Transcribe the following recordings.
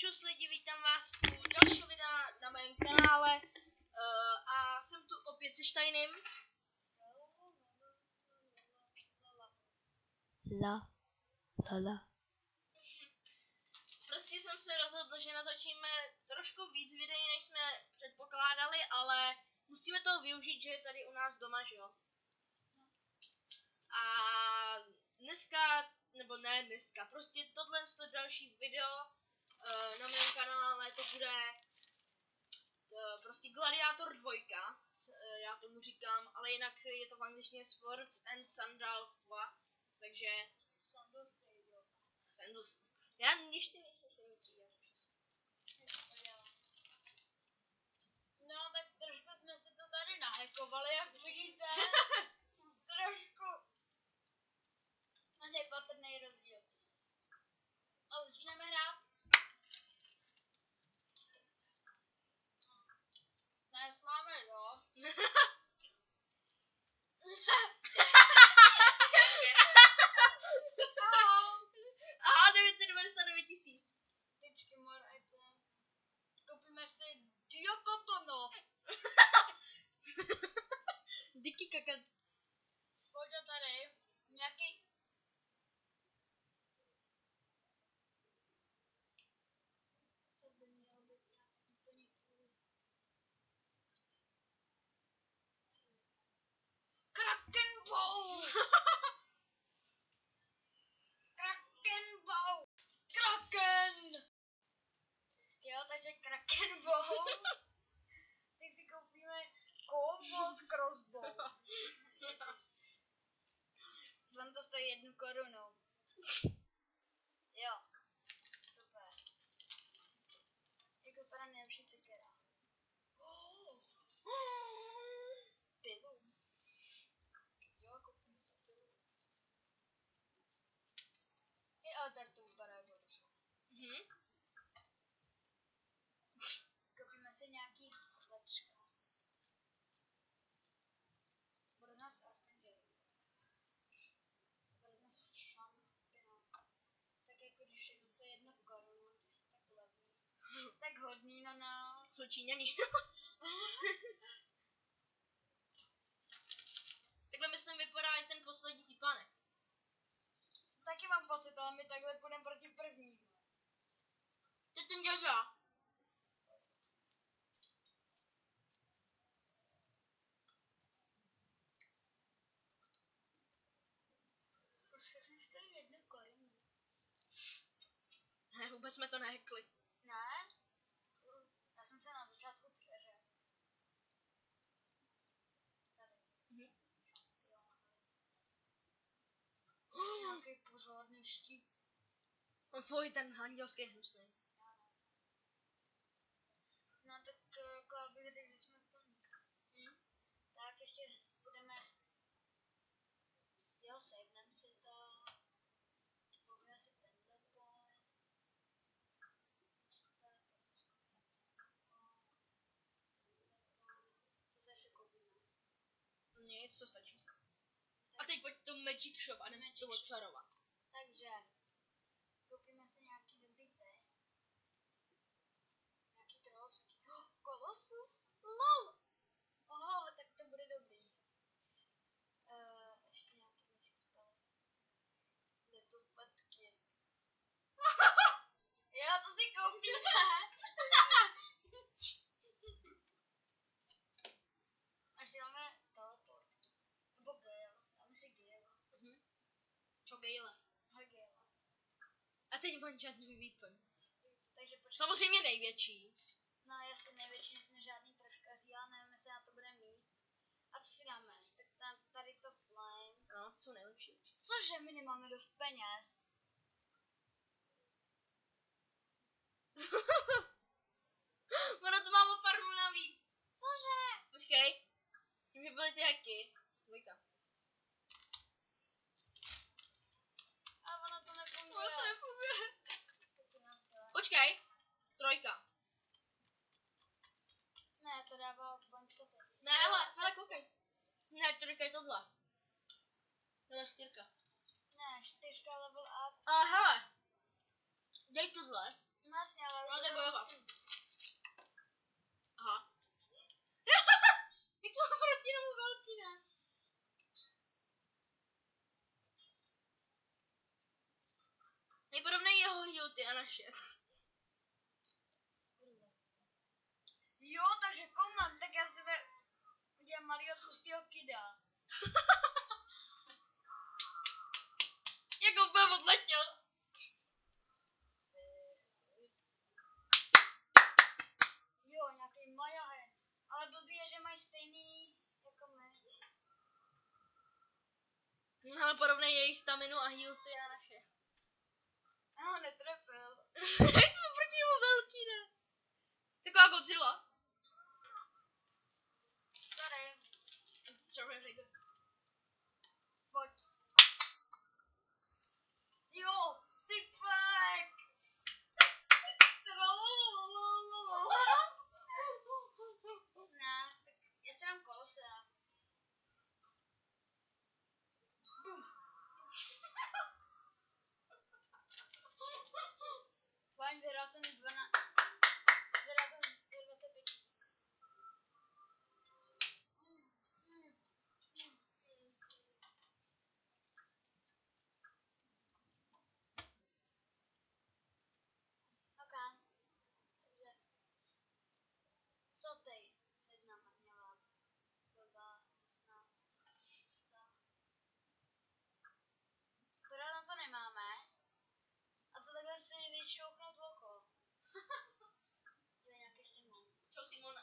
Čus lidi, vítám vás u dalšího videa na mém kanále a jsem tu opět se Steinem. Prostě jsem se rozhodl, že natočíme trošku víc videí, než jsme předpokládali, ale musíme toho využít, že je tady u nás doma, že jo? A dneska, nebo ne dneska, prostě tohle je to další video na mém kanále, to bude prostě Gladiator 2, já tomu říkám, ale jinak je to v angličtině Swords and Sandals 2, takže Sandals. Já ještě nejsem se nic třída. No, tak trošku jsme si to tady nahackovali, jak vidíte. Trošku nepatrný rozdíl. A začínáme hrát. Dnes máme, jo. Aha, 999 000. Tyčky more items. Koupíme si Diokotono. Diky kakat. Pojďme tady. Nějaký... To by mělo být nějaký úplně cool. Kraken Bow! Kraken Bow! Kraken! Jo, takže Kraken Bow. Teď si koupíme Cobalt Crossbow. Vám to stojí 1 korunu. Jo. Super. Jak vypadá nejlepší sekera? Pilu. Jo, koupíme si pilu. Ale tak to vypadá dobře. Koupíme si nějaký hlečka. Bude nás Archangel. Bude nás Šampina. Tak jako když všechno stojí 1 korunu, to jsou tak levný. Tak hodný na nás. Jsou Číňani. Takhle myslím vypadá i ten poslední týpanek. Taky mám pocit, ale my takhle půjdeme proti prvnímu. To je ten děda. Všechny stojí 1 korunu. Ne, vůbec jsme to nehackli. Ne? Já jsem se na začátku přeřekl. Tady. Nějaký pořádný štít. Fuj, ten andělský je hnusný. No tak jako abych řekl, že jsme plní. Tak ještě budeme... Jo, saveneme si to. Koupíme si tenhle point. Super, co se ještě koupíme? Nic, to stačí. A teď pojď do Magic Shop a jdem si to odčarovat. Takže koupíme si nějaký dobrý ty. Nějaký trollovský. Colossus? LOL! Oho, tak to bude dobrý. Ještě nějaký magic spell. Je to petky. Jo, to si koupíme. Až dáme teleport. Nebo Gale. Dáme si Gale. Čo Gale. Gale. A teď enchantný weapon. Takže počkej. Samozřejmě největší. No jasně, největší jsme žádný troškaří, ale nevím, jestli na to bude mít. A co si dáme? Tak tady to flame. No, to jsou nejlepší. Cože, my nemáme dost peněz. Ono to má o pár nul navíc. Cože? Počkej. Tím, že byly ty hacky. Dvojka. A ono to nefunguje. nefunguje. Počkej. Trojka. Ne, to dává bončka teď. Ne, hele, koukej. Ne, trojka je tohle. Tohle 4. Ne, 4 level up. A hele. Dej tohle. No jasně, ale No dávat. Aha. Jak to proti tomu velký, ne? Je podobný jeho hilty a naše. Jo, takže komand, tak já z tebe udělám malýho tlustýho kida. Jak úplně odletěl. Jo, nějaký majahen. Ale blbý je, že mají stejný jako my. No, ale podobný jejich staminu a hilty a naše. Já ho netrefil. Jak jsme proti němu velký, ne? Taková Godzilla. Sorry. Pojď. Jo, ty fakt. Ne, tak já si dám kolosea. Bum. Fajn, vyhrál jsem 12. Vyhrál jsem 25 000. Ok. Takže. Sotej. Jedna marňová. Blbá. Hnusná. Šustá. Akorát na to nemáme. A co takhle si vyšouknout oko? To je nějaký Simon. Čau, Simone.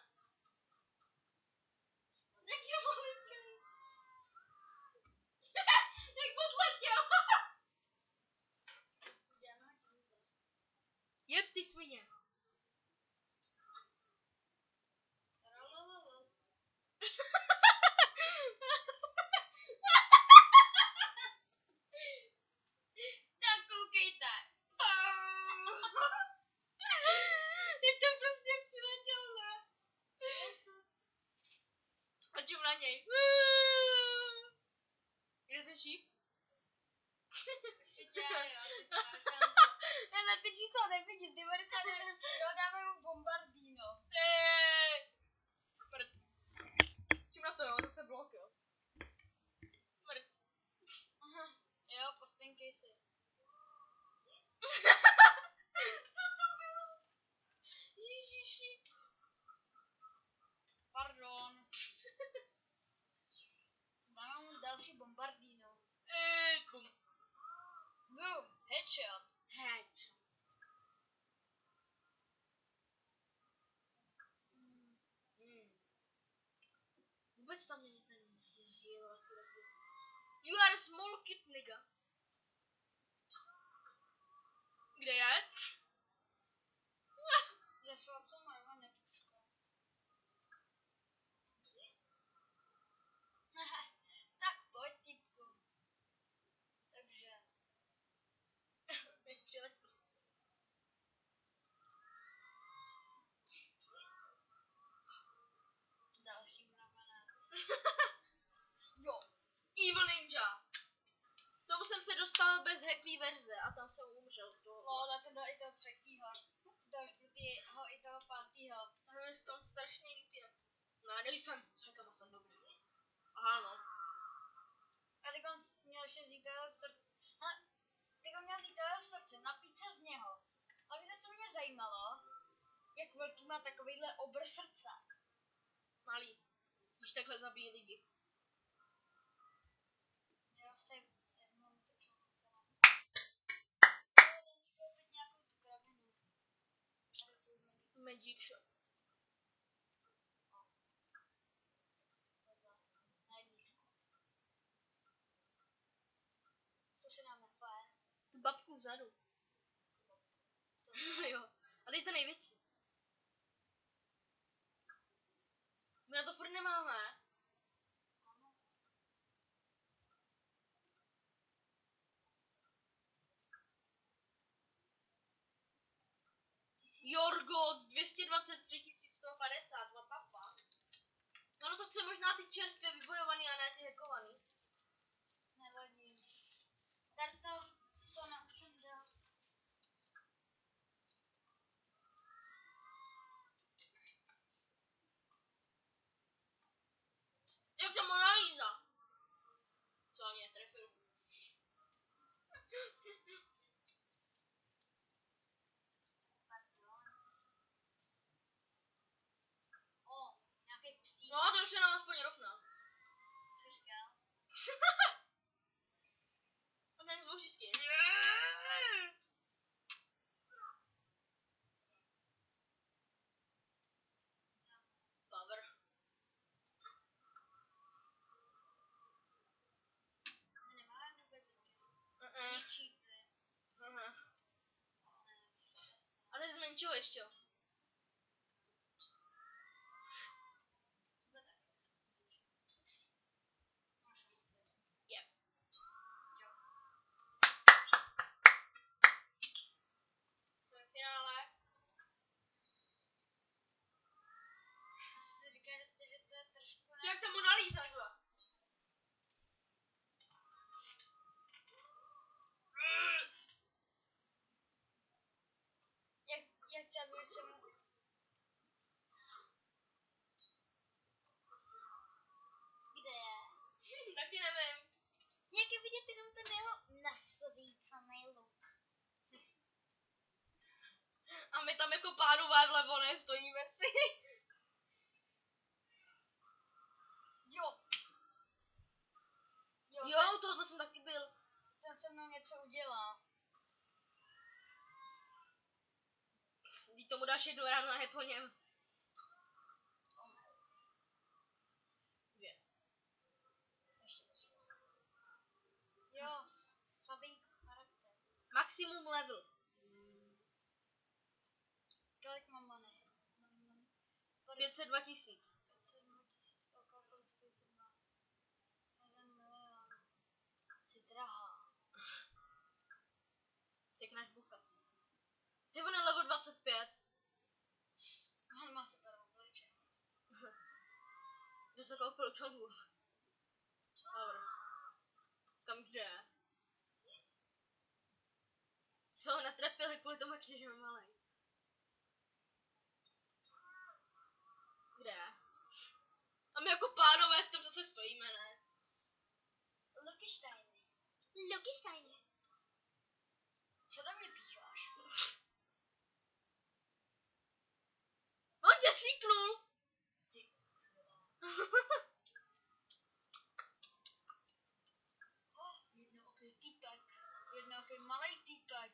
Jak je malinký. Jak odletěl. Jdeme ho tímto. Jeb ty svině. Rolololo. Tak koukejte. Jak to prostě přiletěl, ne? A čum na něj. Kde to šíp? Určitě, jo, ty tenhle ty čísla nevidím, 99, jo, dáme mu bombardino. Prd. Čím na to, jo, zase blok, jo. Prd. Jo, pospinkej si. Co to bylo? Ježiši. Pardon. Dáme mu další bombardino. Bum. Boom, headshot. Head. Vůbec tam není ten healovací rozdíl. You are a small kid, nigga. Kde je? Zašla to Marva netuška. Tak pojď, typku. Takže. Teď přiletí. Další mravenec. Jo. Evil Ninja. K tomu jsem se dostal bez hacklý verze a tam jsem umřel. No, já jsem dal i toho třetího. To už pro i toho pátýho. Ale je tam strašně líp jinak. No, nejsem. S hackama jsem dobrý. Aha, no. A teď on měl ještě vzít toho srdce. Hele, teď on měl vzít toho srdce, napít se z něho. Ale víte, co mě zajímalo? Jak velký má takovýhle obr srdce. Malý. Když takhle zabíjí lidi. Jo, sedmou to člověka. Jo, ten si koupit nějakou tu krabinu. Magic shop. Tohle. Na jedničku. Co si dáme? Fér? Tu babku vzadu. Jo. A teď to největší. My na to furt nemáme. Jorgo, 223 150, what the fuck? No to chce možná ty čerstvě vybojovaný a ne ty hackovaný. Nevadí. Tartal Sona už jsem dal. něčeho ještě. Jsme v finále. Si říkáte, že to je trošku Jak tam Mona Lisa takhle? jak chci, aby se mu... Kde je? Taky nevím. Jak je vidět jenom ten jeho nasvícený look. A my tam jako pánové vlevo nestojíme si. Jo. Jo, tohle jsem taky byl. Ten se mnou něco udělá. Když tomu dáš jednu ránu a je po něm. Jo, Sabinko, charakter. Maximum level. Kolik mám money? 502 000. 502 000, okolo kolik stojí firma? 1 milion. Jsi drahá. Jak náš bufet. Je on je level 25. On má super obličej. Já jsem koupil čongu. Power. Kam jde? Co ho natrapili kvůli tomu, jak je malej. Kde? A my jako pánové s tím zase stojíme, ne? Lukenstein. Co do mě pícháš? On tě slíknul! Ty. Jednooký týpek. Jednooký malej týpek.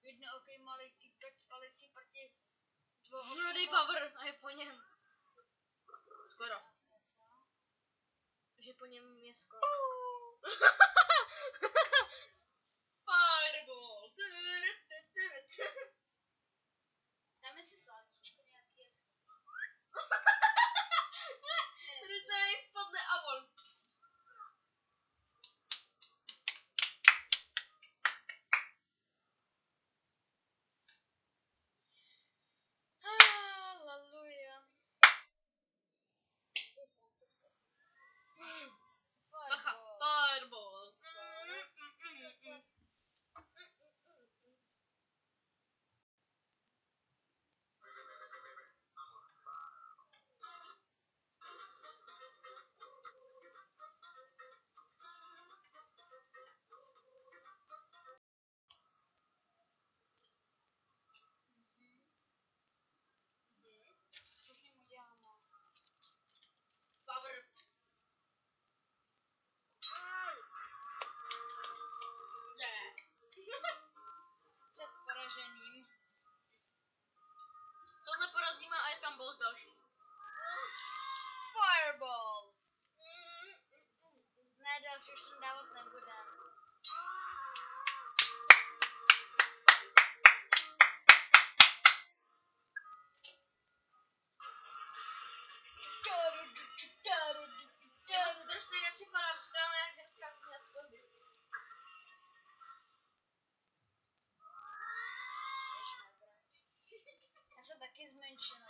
Jednooký malej týpek s palicí proti Hnedý power a je po něm. Skoro. Že po něm je skoro. Fireball. Dáme si sladíčko nějaký jasný. Rychle spadne a on. Haleluja. Bacha, fireball. Co s ním uděláme? Power. Ne. Přes poraženým. Tohle porazíme a je tam boss další. Fireball. Ne, další už tam dávat nebudem. Já si to stejně připadám, že tam je ženská kniha v kozi. Já jsem taky zmenšila.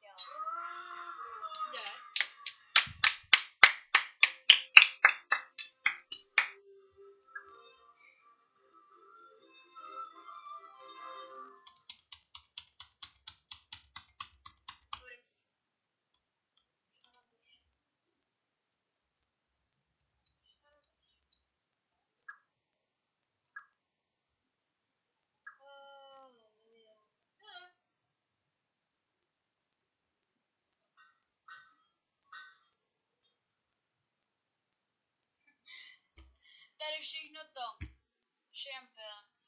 Jo. Kde? Haleluja. Tady všechno to. Šampion.